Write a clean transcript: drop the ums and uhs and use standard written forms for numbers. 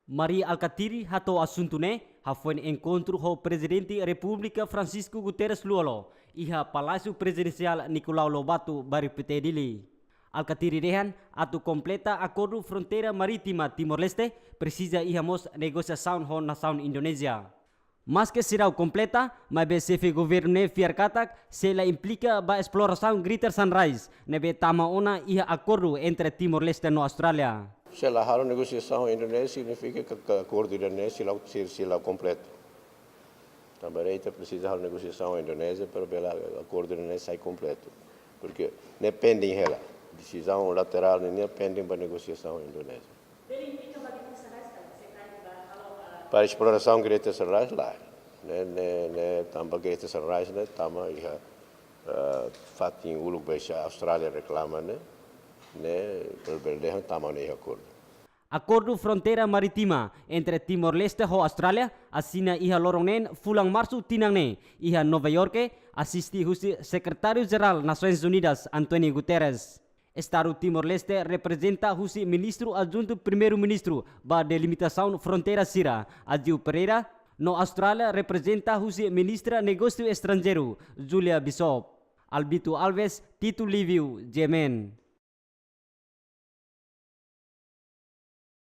Maria Alkatiri hato assunto ne foi encontro com o presidente da República Francisco Guterres Luolo iha Palácio Presidencial Nicolau Lobato Baru Petedili. Alkatiri rehan Atu Kompleita Acordo Fronteira Marítima Timor-Leste Presija Mós Negosiasaun ho nasaun Indonesia. Mas que será completa, mas BCF governo ne fiar katak se la implica ba exploração Greater Sunrise nebe tama ona iha acordo entre Timor-Leste no Austrália. Se la halo negociação Indonésia significa que o acordo Indonésia será completo. Também precisa halo negociação Indonésia para o acordo Indonésia sai completo, porque não pendem ela. Decisão lateral não pendem para negociação Indonésia. Para exploração Greater Sunrise lá, né também Greater Sunrise né também ia fatin uluk baixa Austrália reclama né berbeda também acordo. Acordo Fronteira Marítima entre Timor-Leste e Austrália assina iha loronen fulang março tinangne iha Nova York assisti husi Secretário-Geral Nações Unidas António Guterres. Estado Timor-Leste representa husi Ministro Adjunto Primeiro-Ministro ba delimitação fronteira Sira Adil Pereira. No Austrália representa husi Ministra Negócio Estrangeiro Julia Bishop. Albito Alves, Tito Liviu, Jemen.